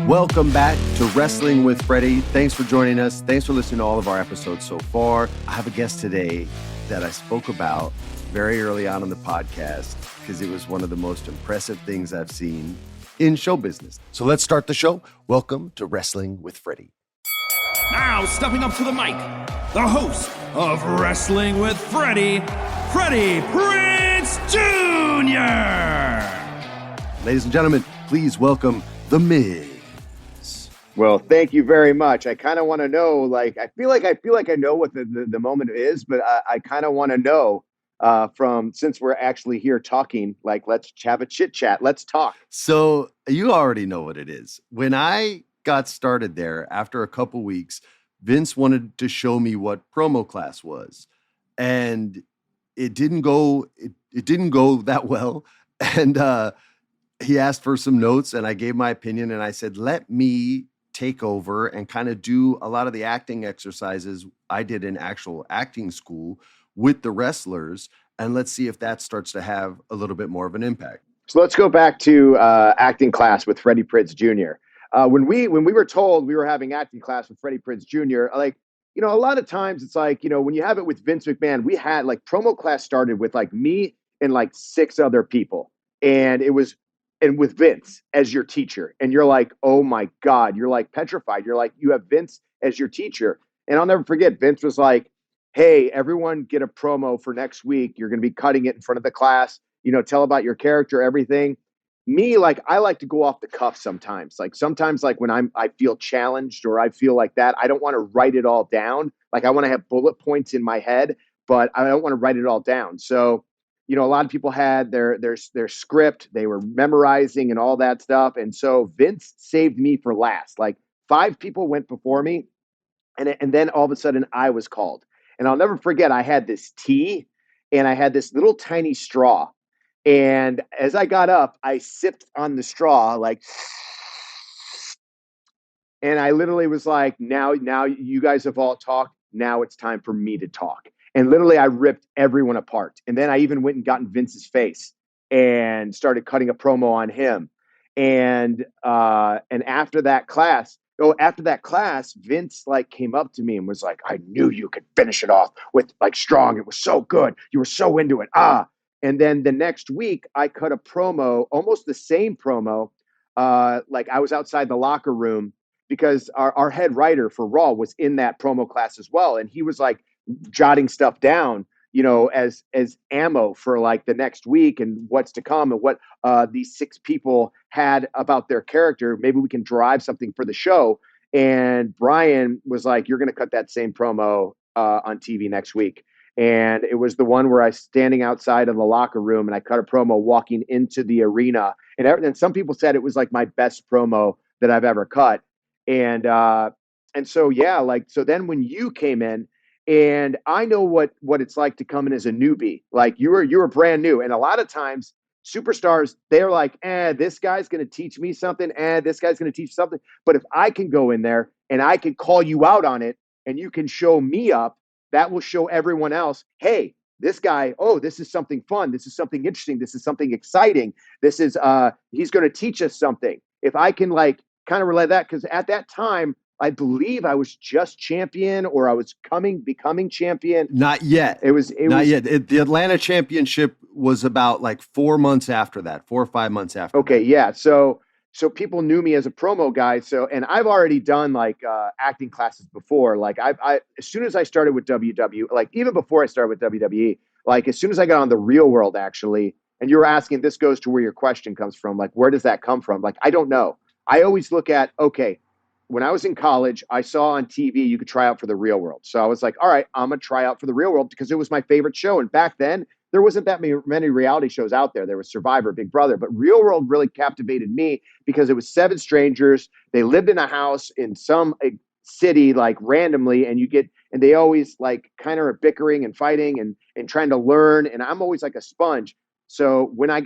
Welcome back to Wrestling with Freddie. Thanks for joining us. Thanks for listening to all of our episodes so far. I have a guest today that I spoke about very early on in the podcast because it was one of the most impressive things I've seen in show business. So let's start the show. Welcome to Wrestling with Freddie. Now stepping up to the mic, the host of Wrestling with Freddie, Freddie Prinze Jr. Ladies and gentlemen, please welcome The Miz. Well, thank you very much. I kind of want to know, I feel like I know what the moment is, but I kind of want to know since we're actually here talking, let's have a chit chat. Let's talk. So you already know what it is. When I got started there, after a couple weeks, Vince wanted to show me what promo class was, and it didn't go that well. And he asked for some notes, and I gave my opinion, and I said, let me take over and kind of do a lot of the acting exercises I did in actual acting school with the wrestlers, and let's see if that starts to have a little bit more of an impact. So let's go back to acting class with Freddie Prinze Jr. When we were told we were having acting class with Freddie Prinze Jr., a lot of times it's when you have it with Vince McMahon, we had promo class started with me and 6 other people, and it was. And with Vince as your teacher, and you're like, oh my God, you're petrified. You're you have Vince as your teacher. And I'll never forget, Vince was like, hey, everyone get a promo for next week. You're going to be cutting it in front of the class, tell about your character, everything. Me, I like to go off the cuff sometimes. Sometimes when I feel challenged or I feel like that, I don't want to write it all down. I want to have bullet points in my head, but I don't want to write it all down. So a lot of people had their script, they were memorizing and all that stuff. And so Vince saved me for last. 5 people went before me. And then all of a sudden I was called. And I'll never forget, I had this tea and I had this little tiny straw. And as I got up, I sipped on the straw, and I literally was like, now you guys have all talked. Now it's time for me to talk. And literally, I ripped everyone apart. And then I even went and got in Vince's face and started cutting a promo on him. And after that class, Vince came up to me and was like, I knew you could finish it off with strong. It was so good. You were so into it. And then the next week, I cut a promo, almost the same promo. I was outside the locker room because our head writer for Raw was in that promo class as well. And he was jotting stuff down, as ammo for the next week and what's to come and what these 6 people had about their character. Maybe we can drive something for the show. And Brian was like, you're going to cut that same promo on TV next week. And it was the one where I was standing outside of the locker room and I cut a promo walking into the arena. And some people said it was my best promo that I've ever cut. And so, yeah, so then when you came in, and I know what it's like to come in as a newbie. You were brand new. And a lot of times superstars, they're this guy's going to teach me something. This guy's going to teach something. But if I can go in there and I can call you out on it and you can show me up, that will show everyone else, hey, this guy, this is something fun. This is something interesting. This is something exciting. This is, he's going to teach us something. If I can kind of relay that, because at that time, I believe I was just champion or I was becoming champion. Not yet. It was not yet. The Atlanta Championship was about 4 months after that, 4 or 5 months after. Okay. That. Yeah. So people knew me as a promo guy. So, and I've already done acting classes before. I as soon as I started with WWE, even before I started with WWE, as soon as I got on the Real World, actually, and you were asking, this goes to where your question comes from. Where does that come from? I don't know. I always look at, okay, when I was in college, I saw on TV you could try out for the Real World. So I was like, all right, I'm going to try out for the Real World because it was my favorite show. And back then, there wasn't that many reality shows out there. There was Survivor, Big Brother, but Real World really captivated me because it was 7 strangers. They lived in a house in some city, randomly, and they always kind of are bickering and fighting and trying to learn. And I'm always a sponge. So when I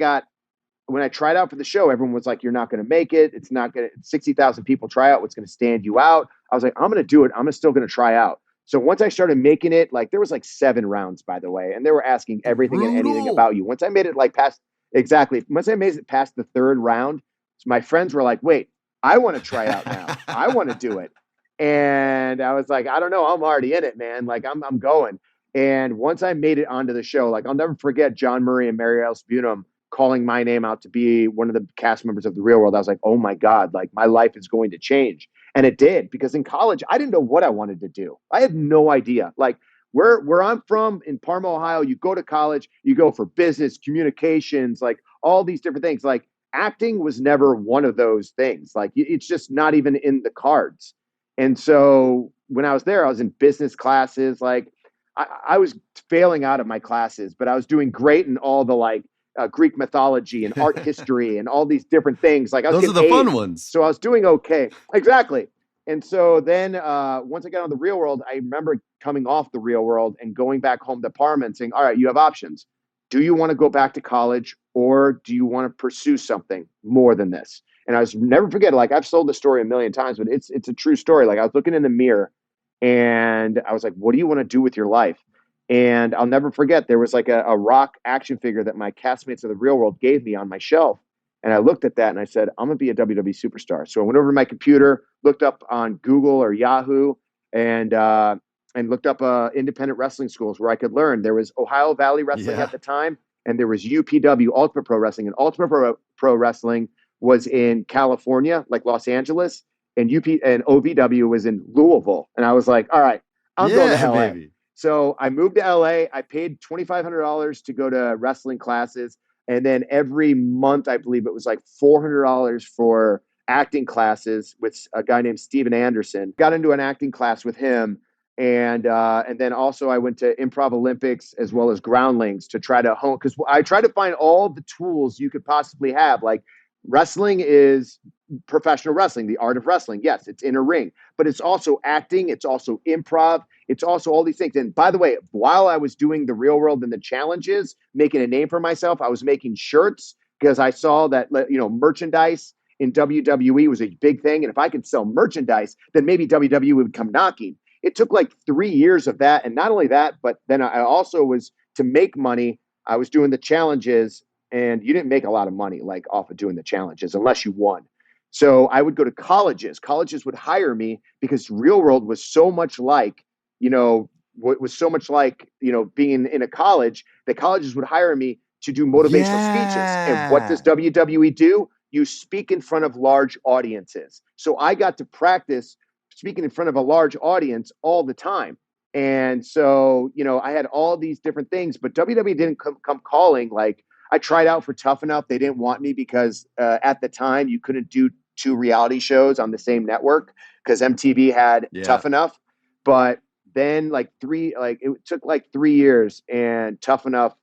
tried out for the show, everyone was like, you're not going to make it. It's not going to, 60,000 people try out. What's going to stand you out? I was like, I'm going to do it. I'm still going to try out. So once I started making it, there was 7 rounds, by the way, and they were asking everything and anything about you. Once I made it once I made it past the 3rd round, so my friends were like, wait, I want to try out now. I want to do it. And I was like, I don't know. I'm already in it, man. Like I'm going. And once I made it onto the show, like I'll never forget John Murray and Mary Alice Bunham calling my name out to be one of the cast members of The Real World. I was like, oh my God, like my life is going to change. And it did, because in college, I didn't know what I wanted to do. I had no idea. Like where I'm from in Parma, Ohio, you go to college, you go for business, communications, like all these different things. Like acting was never one of those things. Like it's just not even in the cards. And so when I was there, I was in business classes. Like I was failing out of my classes, but I was doing great in all the like Greek mythology and art history and all these different things. Like I was Those are getting the fun A's, ones. so I was doing okay. Exactly. And so then once I got on The Real World, I remember coming off The Real World and going back home to Parma and saying, all right, you have options. Do you want to go back to college, or do you want to pursue something more than this? And I was never forget, like I've sold the story a million times, but it's a true story. Like I was looking in the mirror and I was like, what do you want to do with your life? And I'll never forget, there was like a rock action figure that my castmates of The Real World gave me on my shelf. And I looked at that and I said, I'm going to be a WWE superstar. So I went over to my computer, looked up on Google or Yahoo, and looked up independent wrestling schools where I could learn. There was Ohio Valley Wrestling at the time, and there was UPW, Ultimate Pro Wrestling. And Ultimate Pro Wrestling was in California, like Los Angeles, and OVW was in Louisville. And I was like, all right, I'm going to LA. Baby. So I moved to LA. I paid $2,500 to go to wrestling classes. And then every month, I believe it was like $400 for acting classes with a guy named Steven Anderson. Got into an acting class with him. And then also I went to Improv Olympics as well as Groundlings to try to hone, because I try to find all the tools you could possibly have. Like wrestling is professional wrestling, the art of wrestling. Yes, it's in a ring, but it's also acting. It's also improv. It's also all these things. And by the way, while I was doing The Real World and the challenges, making a name for myself, I was making shirts because I saw that, merchandise in WWE was a big thing. And if I could sell merchandise, then maybe WWE would come knocking. It took like 3 years of that. And not only that, but then I also was, to make money, I was doing the challenges, and you didn't make a lot of money like off of doing the challenges unless you won. So I would go to colleges. Colleges would hire me because Real World was so much like, being in a college, that colleges would hire me to do motivational speeches. And what does WWE do? You speak in front of large audiences. So I got to practice speaking in front of a large audience all the time. And so, I had all these different things, but WWE didn't come calling. Like I tried out for Tough Enough. They didn't want me because at the time you couldn't do 2 reality shows on the same network because MTV had Tough Enough. But then it took like 3 years, and Tough Enough,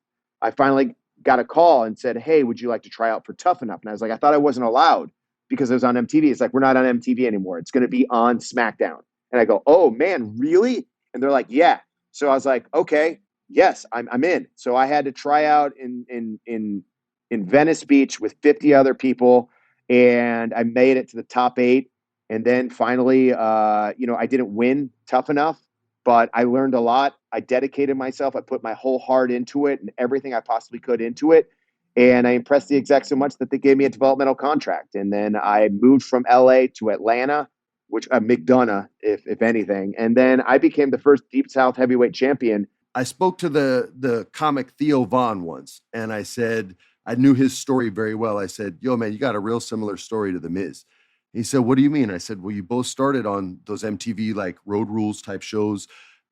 I finally got a call and said, hey, would you like to try out for Tough Enough? And I was like, I thought I wasn't allowed because it was on MTV. It's like, we're not on MTV anymore. It's going to be on SmackDown. And I go, oh man, really? And they're like, yeah. So I was like, okay, yes, I'm in. So I had to try out in Venice Beach with 50 other people, and I made it to the top 8. And then finally, I didn't win Tough Enough, but I learned a lot. I dedicated myself. I put my whole heart into it and everything I possibly could into it. And I impressed the execs so much that they gave me a developmental contract. And then I moved from LA to Atlanta, which McDonough, if anything. And then I became the first Deep South heavyweight champion. I spoke to the comic Theo Von once, and I said, I knew his story very well. I said, yo, man, you got a real similar story to The Miz. He said, what do you mean? I said, well, you both started on those MTV like Road Rules type shows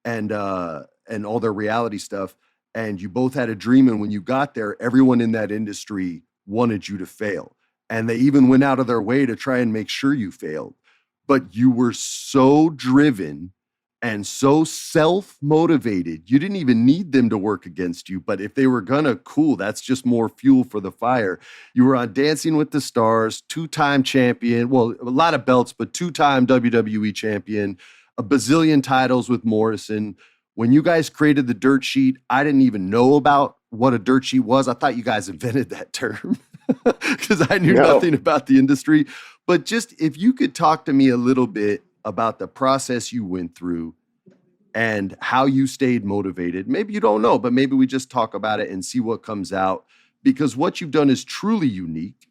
and all their reality stuff. And you both had a dream. And when you got there, everyone in that industry wanted you to fail. And they even went out of their way to try and make sure you failed. But you were so driven and so self-motivated, you didn't even need them to work against you. But if they were gonna, cool, that's just more fuel for the fire. You were on Dancing with the Stars, 2-time champion, well, a lot of belts, but 2-time WWE champion, a bazillion titles with Morrison. When you guys created the dirt sheet, I didn't even know about what a dirt sheet was. I thought you guys invented that term because I knew nothing about the industry. But just if you could talk to me a little bit about the process you went through and how you stayed motivated. Maybe you don't know, but maybe we just talk about it and see what comes out, because what you've done is truly unique.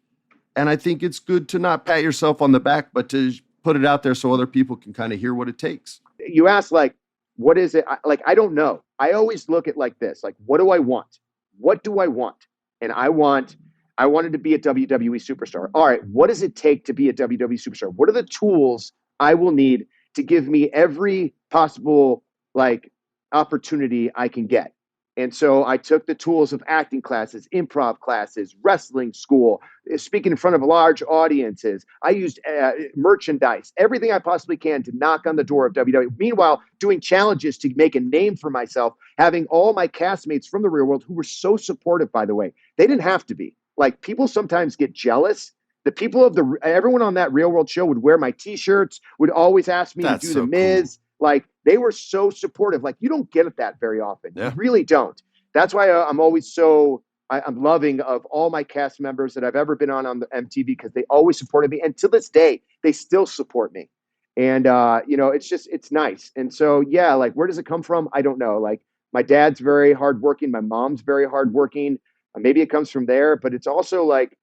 And I think it's good to not pat yourself on the back, but to put it out there so other people can kind of hear what it takes. You ask, like, what is it? I don't know. I always look at like this, like, what do I want? What do I want? And I wanted to be a WWE superstar. All right, what does it take to be a WWE superstar? What are the tools I will need to give me every possible like opportunity I can get? And so I took the tools of acting classes, improv classes, wrestling school, speaking in front of large audiences. I used merchandise, everything I possibly can to knock on the door of WWE. Meanwhile, doing challenges to make a name for myself, having all my castmates from the real world who were so supportive, by the way. They didn't have to be. Like, people sometimes get jealous. The people of everyone on that real world show would wear my t-shirts, would always ask me to do the Miz. Cool. Like, they were so supportive. Like, you don't get that very often. Yeah. You really don't. That's why I'm always I'm loving of all my cast members that I've ever been on the MTV, because they always supported me. And to this day, they still support me. And, it's nice. And so, yeah, like, where does it come from? I don't know. Like, my dad's very hardworking. My mom's very hardworking. Maybe it comes from there, but it's also like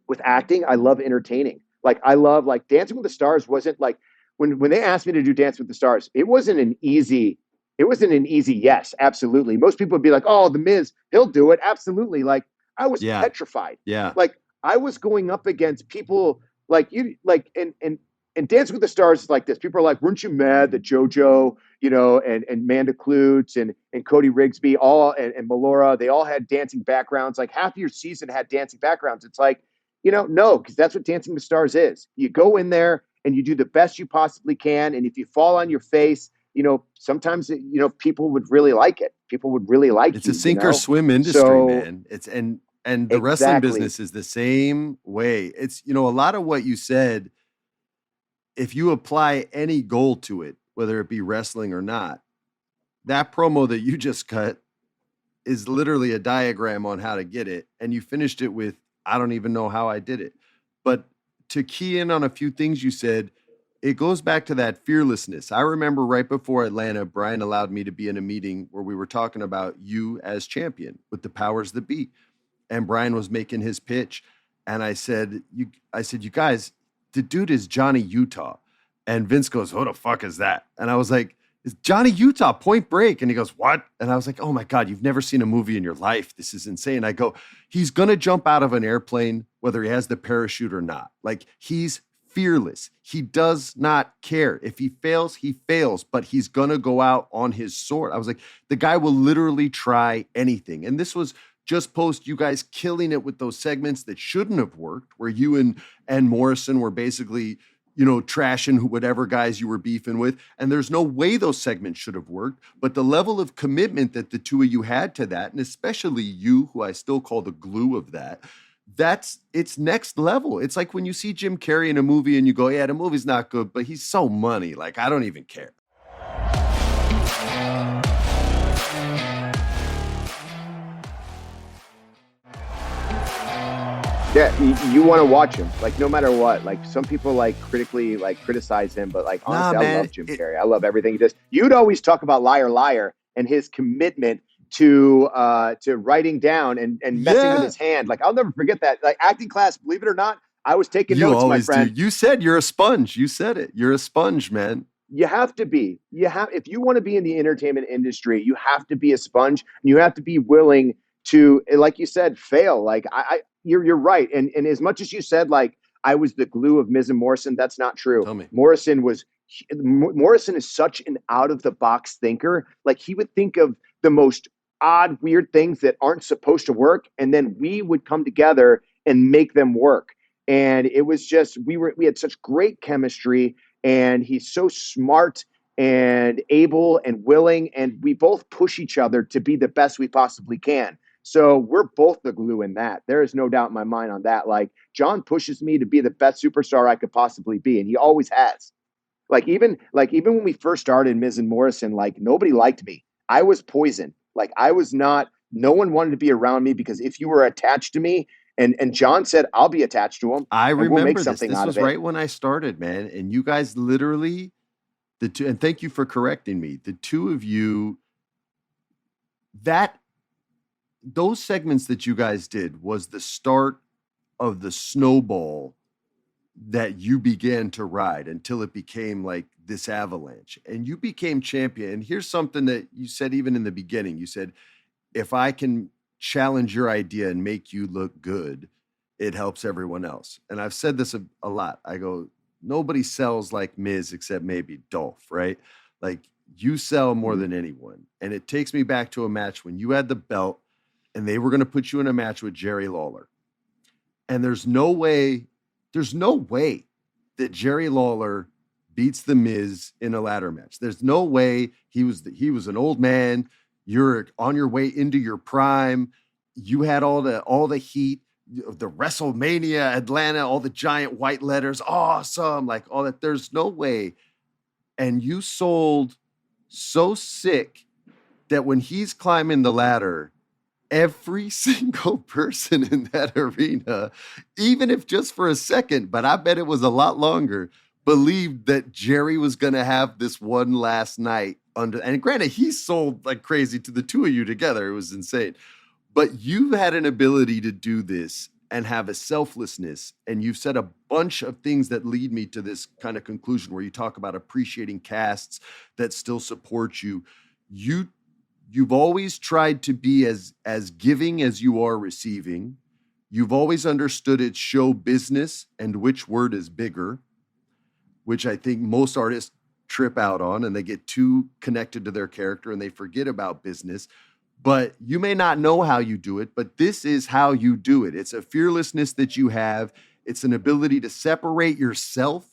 with acting, I love entertaining. Like, I love, like, Dancing with the Stars wasn't like, when they asked me to do Dance with the Stars, it wasn't an easy yes, absolutely. Most people would be like, oh, The Miz, he'll do it. Absolutely. Like, I was petrified. Yeah. Like, I was going up against people like you, like, and Dance with the Stars is like this. People are like, weren't you mad that JoJo, and Amanda Klutz and Cody Rigsby, and Melora, they all had dancing backgrounds. Like, half of your season had dancing backgrounds. It's like, no, because that's what Dancing with the Stars is. You go in there and you do the best you possibly can. And if you fall on your face, sometimes, people would really like it. People would really like it. It's a sink or swim industry, man. It's and the wrestling business is the same way. It's, a lot of what you said, if you apply any goal to it, whether it be wrestling or not, that promo that you just cut is literally a diagram on how to get it. And you finished it with, I don't even know how I did it. But to key in on a few things you said, it goes back to that fearlessness. I remember right before Atlanta, Brian allowed me to be in a meeting where we were talking about you as champion with the powers that be. And Brian was making his pitch. And I said, you guys, the dude is Johnny Utah. And Vince goes, who the fuck is that? And I was like, it's Johnny Utah, Point Break. And he goes, what? And I was like, oh my God, you've never seen a movie in your life. This is insane. I go, he's going to jump out of an airplane, whether he has the parachute or not. Like, he's fearless. He does not care. If he fails, he fails, but he's going to go out on his sword. I was like, the guy will literally try anything. And this was just post you guys killing it with those segments that shouldn't have worked, where you and Morrison were basically, trashing whatever guys you were beefing with. And there's no way those segments should have worked. But the level of commitment that the two of you had to that, and especially you, who I still call the glue of that, it's next level. It's like when you see Jim Carrey in a movie and you go, yeah, the movie's not good, but he's so money. Like, I don't even care. Yeah, you want to watch him, like, no matter what. Like, some people critically criticize him, but honestly, I love Jim Carrey. I love everything he does. You'd always talk about Liar Liar and his commitment to writing down and messing with his hand. Like, I'll never forget that. Like, acting class, believe it or not, I was taking notes, my friend. You said you're a sponge. You said it. You're a sponge, man. You have to be. If you want to be in the entertainment industry, you have to be a sponge, and you have to be willing to, like you said, fail. Like, you're right. And as much as you said, like, I was the glue of Miz and Morrison, that's not true. Tell me. Morrison is such an out of the box thinker. Like, he would think of the most odd, weird things that aren't supposed to work, and then we would come together and make them work. And it was just, we had such great chemistry, and he's so smart and able and willing, and we both push each other to be the best we possibly can. So we're both the glue in that. There is no doubt in my mind on that. Like, John pushes me to be the best superstar I could possibly be, and he always has. Even when we first started Miz and Morrison, like, nobody liked me. I was poison. Like, I was not. No one wanted to be around me, because if you were attached to me, and John said, I'll be attached to him. I remember this. This was right when I started, man. And you guys literally, the two, and thank you for correcting me. The two of you, those segments that you guys did was the start of the snowball that you began to ride until it became like this avalanche and you became champion. And here's something that you said even in the beginning. You said, if I can challenge your idea and make you look good, it helps everyone else. And I've said this a lot. I go, nobody sells like Miz except maybe Dolph, right? Like you sell more than anyone. And it takes me back to a match when you had the belt and they were going to put you in a match with Jerry Lawler. And there's no way that Jerry Lawler beats the Miz in a ladder match. There's no way. He was an old man. You're on your way into your prime. You had all the heat, the WrestleMania Atlanta, all the giant white letters, awesome, like all that. There's no way. And you sold so sick that when he's climbing the ladder, every single person in that arena, even if just for a second, but I bet it was a lot longer, believed that Jerry was going to have this one last night under. And granted, he sold like crazy to the two of you together. It was insane. But you've had an ability to do this and have a selflessness. And you've said a bunch of things that lead me to this kind of conclusion where you talk about appreciating casts that still support you. You've always tried to be as giving as you are receiving. You've always understood it's show business and which word is bigger, which I think most artists trip out on and they get too connected to their character and they forget about business. But you may not know how you do it, but this is how you do it. It's a fearlessness that you have. It's an ability to separate yourself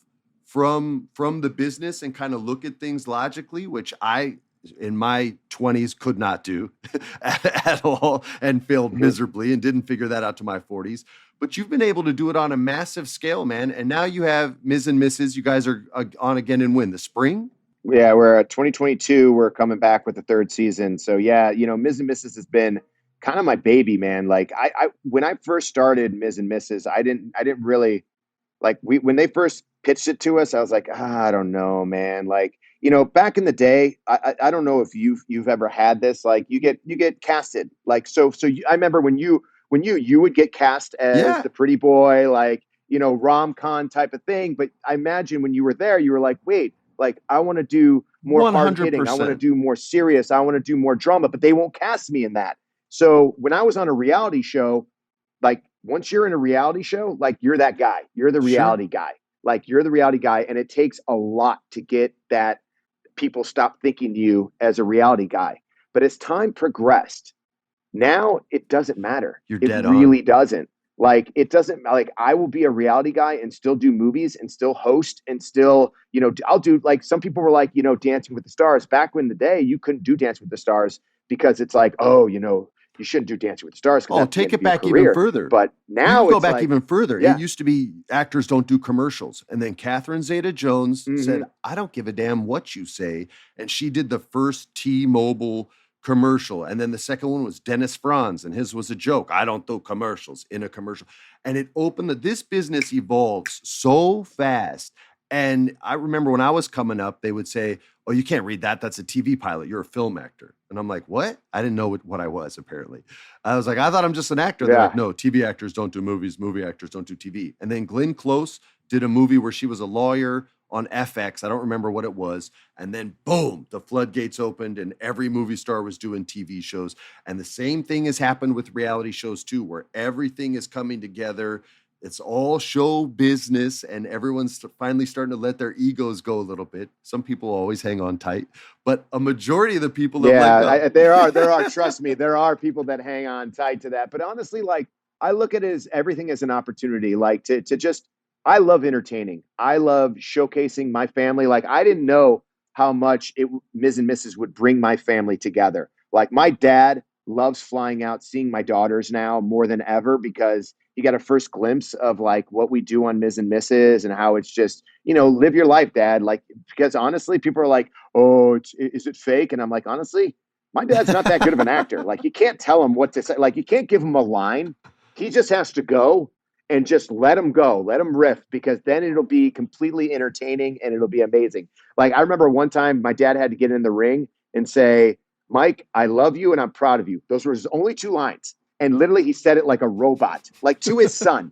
from the business and kind of look at things logically, which I, in my 20s, could not do at all and failed miserably and didn't figure that out to my 40s. But you've been able to do it on a massive scale, man. And now you have Miz and Mrs. You guys are on again in when? The spring? Yeah, we're at 2022. We're coming back with the third season. So yeah, Ms. and Mrs. has been kind of my baby, man. Like I when I first started Ms. and Mrs., I didn't really like when they first pitched it to us, I was like, I don't know, man. Like, back in the day, I don't know if you've ever had this. Like you get casted. Like I remember when you would get cast as the pretty boy, like rom-com type of thing. But I imagine when you were there, you were like, wait, like I want to do more hard hitting. I want to do more serious. I want to do more drama, but they won't cast me in that. So when I was on a reality show, like once you're in a reality show, like you're that guy. You're the reality guy. Like you're the reality guy. And it takes a lot to get that people stop thinking to you as a reality guy. But as time progressed, now it doesn't matter. You're dead on. It really doesn't. Like it doesn't, like I will be a reality guy and still do movies and still host and still, I'll do, like some people were like, Dancing with the Stars. Back in the day, you couldn't do Dancing with the Stars because it's like, you shouldn't do Dancing with the Stars. Take it back even further. But now you go back even further. Yeah. It used to be actors don't do commercials. And then Catherine Zeta-Jones said, I don't give a damn what you say. And she did the first T-Mobile commercial. And then the second one was Dennis Franz, and his was a joke. I don't do commercials in a commercial. And it opened this business evolves so fast. And I remember when I was coming up, they would say, oh, you can't read that. That's a TV pilot. You're a film actor. And I'm like, what? I didn't know what I was, apparently. I was like, I thought I'm just an actor. They're like, no, TV actors don't do movies. Movie actors don't do TV. And then Glenn Close did a movie where she was a lawyer on FX. I don't remember what it was. And then boom, the floodgates opened and every movie star was doing TV shows. And the same thing has happened with reality shows too, where everything is coming together. It's all show business and everyone's finally starting to let their egos go a little bit. Some people always hang on tight, but a majority of the people that there are, trust me, there are people that hang on tight to that. But honestly, like I look at it as everything as an opportunity, like to just, I love entertaining. I love showcasing my family. Like I didn't know how much Ms. and Mrs. would bring my family together. Like my dad loves flying out, seeing my daughters now more than ever because he got a first glimpse of like what we do on Ms. and Mrs. and how it's just, live your life, Dad. Like, because honestly, people are like, oh, is it fake? And I'm like, honestly, my dad's not that good of an actor. Like you can't tell him what to say. Like you can't give him a line. He just has to go and just let him go, let him riff, because then it'll be completely entertaining and it'll be amazing. Like I remember one time my dad had to get in the ring and say, Mike, I love you and I'm proud of you. Those were his only two lines. And literally he said it like a robot, like to his son,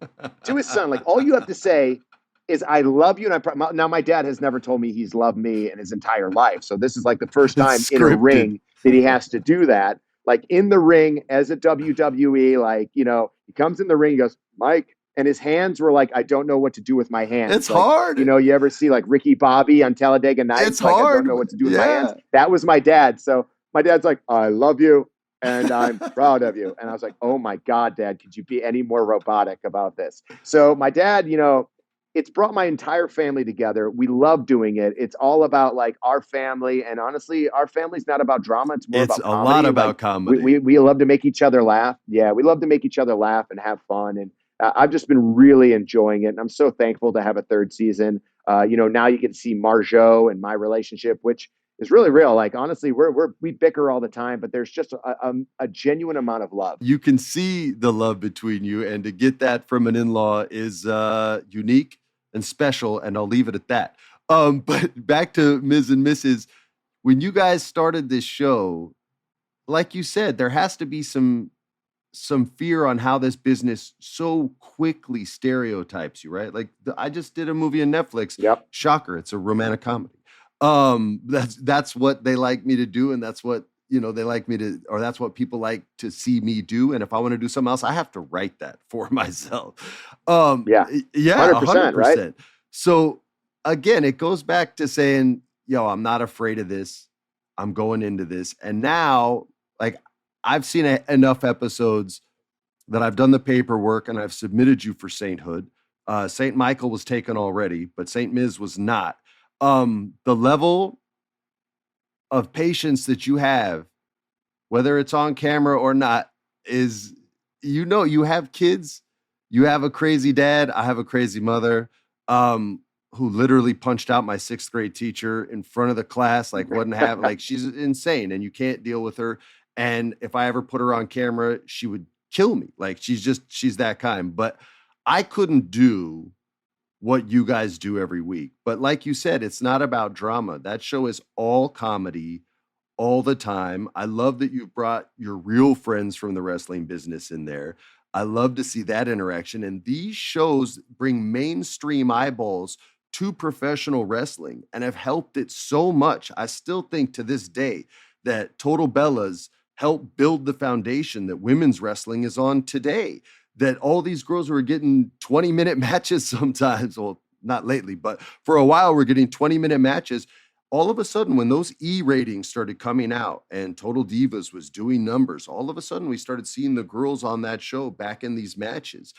like all you have to say is I love you. And now my dad has never told me he's loved me in his entire life. So this is like the first It's time in a scripted. ring that he has to do that. Like in the ring as a WWE, like, you know, he comes in the ring, he goes, Mike, and his hands were like, I don't know what to do with my hands. It's Like, hard. you know, you ever see like Ricky Bobby on Talladega Nights? It's Like, I don't hard. know what to do with my hands. Yeah. That was my dad. So my dad's like, I love you and I'm proud of you. And I was like, oh my God, Dad, could you be any more robotic about this? So my dad, you know, it's brought my entire family together. We love doing it. It's all about like our family. And honestly, our family's not about drama. It's more It's about a comedy. lot about like, comedy. we love to make each other laugh. Yeah, we love to make each other laugh and have fun. And I've just been really enjoying it. And I'm so thankful to have a third season. You know, now you get to see Marjo and my relationship, which is really real. Like, honestly, we bicker all the time, but there's just a genuine amount of love. You can see the love between you, and to get that from an in-law is unique and special, and I'll leave it at that. But back to Ms. and Mrs. When you guys started this show, like you said, there has to be some fear on how this business so quickly stereotypes you, right? Like I just did a movie on Netflix. Yep. Shocker, it's a romantic comedy. That's what they like me to do, and that's what, you know, they like me to, or that's what people like to see me do. And if I want to do something else, I have to write that for myself. Yeah. Yeah, 100%, right? So again, it goes back to saying, yo, I'm not afraid of this. I'm going into this. And now, like, I've seen enough episodes that I've done the paperwork and I've submitted you for sainthood. Saint Michael was taken already, but Saint Miz was not. The level of patience that you have, whether it's on camera or not, is, you know, you have kids, you have a crazy dad. I have a crazy mother, who literally punched out my 6th grade teacher in front of the class. Like, wasn't having, like, she's insane and you can't deal with her. And if I ever put her on camera, she would kill me. Like, she's that kind. But I couldn't do what you guys do every week. But like you said, it's not about drama. That show is all comedy all the time. I love that you brought your real friends from the wrestling business in there. I love to see that interaction. And these shows bring mainstream eyeballs to professional wrestling and have helped it so much. I still think to this day that Total Bellas helped build the foundation that women's wrestling is on today. That all these girls were getting 20-minute matches sometimes. Well, not lately, but for a while we're getting 20-minute matches. All of a sudden, when those E ratings started coming out and Total Divas was doing numbers, all of a sudden we started seeing the girls on that show back in these matches.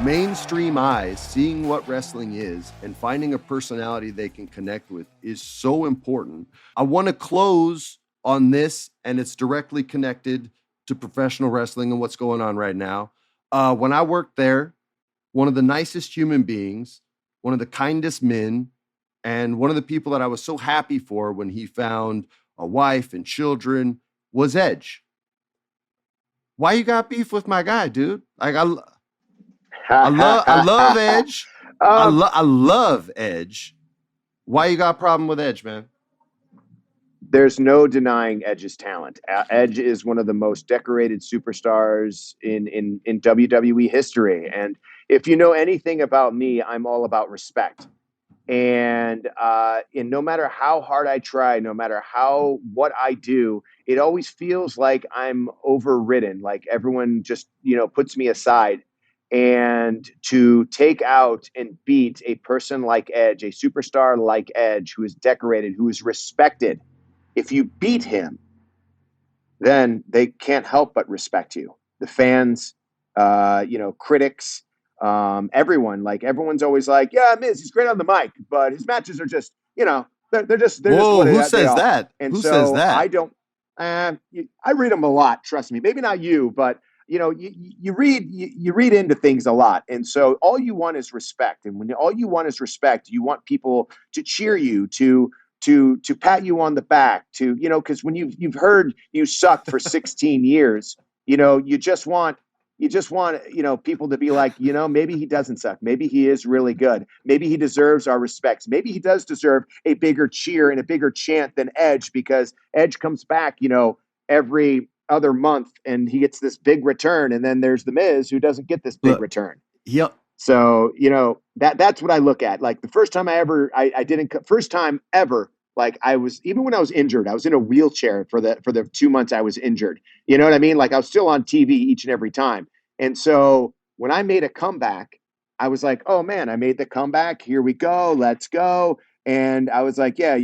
Mainstream eyes seeing what wrestling is and finding a personality they can connect with is so important. I want to close on this, and it's directly connected to professional wrestling and what's going on right now. When I worked there, one of the nicest human beings, one of the kindest men, and one of the people that I was so happy for when he found a wife and children was Edge. Why you got beef with my guy, dude? Like, I love Edge. I love Edge. Why you got a problem with Edge, man? There's no denying Edge's talent. Edge is one of the most decorated superstars in WWE history. And if you know anything about me, I'm all about respect. And no matter how hard I try, no matter what I do, it always feels like I'm overridden. Like everyone just, you know, puts me aside. And to take out and beat a person like Edge, a superstar like Edge, who is decorated, who is respected, if you beat him, then they can't help but respect you. The fans, critics, everyone. Like everyone's always like, "Yeah, Miz, he's great on the mic, but his matches are just, you know, they're just Whoa, what who they says are." that? And Who so says that? I don't. I read them a lot. Trust me. Maybe not you, but you know, you read into things a lot, and so all you want is respect. And when all you want is respect, you want people to cheer you, to pat you on the back, to, you know, because when you've heard you suck for 16 years, you know, you just want you just want, people to be like, maybe he doesn't suck. Maybe he is really good. Maybe he deserves our respects. Maybe he does deserve a bigger cheer and a bigger chant than Edge, because Edge comes back, every other month and he gets this big return. And then there's The Miz, who doesn't get this big return. Yep. So, that's what I look at. Like the first time first time ever, like even when I was injured, I was in a wheelchair for the 2 months I was injured. You know what I mean? Like I was still on TV each and every time. And so when I made a comeback, I was like, oh man, I made the comeback. Here we go. Let's go. And I was like, yeah,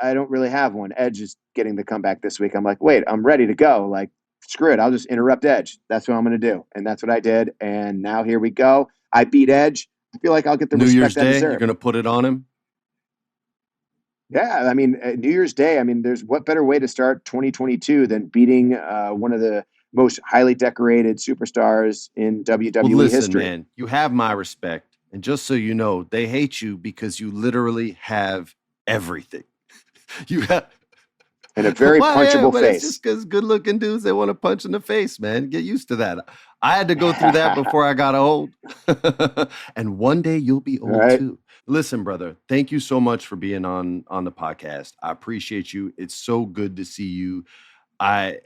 I don't really have one. Edge is getting the comeback this week. I'm like, wait, I'm ready to go. Like, screw it. I'll just interrupt Edge. That's what I'm going to do. And that's what I did. And now here we go. I beat Edge. I feel like I'll get the New respect Year's I Day. deserve. You're going to put it on him. Yeah. I mean, New Year's Day. I mean, there's what better way to start 2022 than beating one of the most highly decorated superstars in WWE history. Man, you have my respect. And just so you know, they hate you because you literally have everything. You have and a very punchable face. It's just because good-looking dudes, they want to punch in the face, man. Get used to that. I had to go through that before I got old. And one day you'll be old too. Listen, brother, thank you so much for being on the podcast. I appreciate you. It's so good to see you. I'm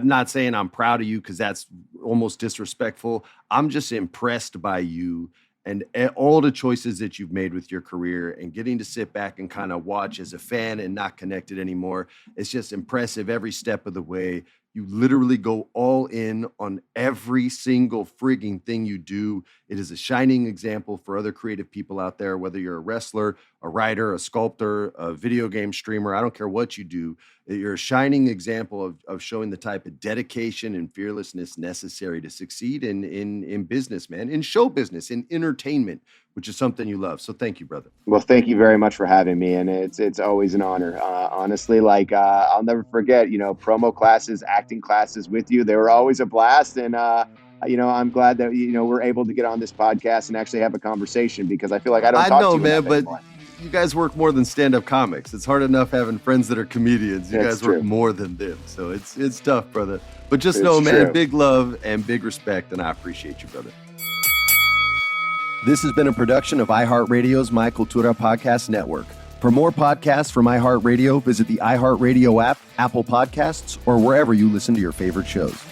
not saying I'm proud of you because that's almost disrespectful. I'm just impressed by you and all the choices that you've made with your career, and getting to sit back and kind of watch as a fan and not connected anymore. It's just impressive every step of the way. You literally go all in on every single frigging thing you do. It is a shining example for other creative people out there, whether you're a wrestler, a writer, a sculptor, a video game streamer. I don't care what you do. You're a shining example of showing the type of dedication and fearlessness necessary to succeed in business, man, in show business, in entertainment, which is something you love. So thank you, brother. Well, thank you very much for having me. And it's always an honor. Honestly, I'll never forget, promo classes, acting classes with you. They were always a blast. And, I'm glad that, we're able to get on this podcast and actually have a conversation, because I feel like I don't talk to you enough anymore. You guys work more than stand-up comics. It's hard enough having friends that are comedians. You guys work more than them. So it's tough, brother. But just know, man, big love and big respect, and I appreciate you, brother. This has been a production of iHeartRadio's My Cultura Podcast Network. For more podcasts from iHeartRadio, visit the iHeartRadio app, Apple Podcasts, or wherever you listen to your favorite shows.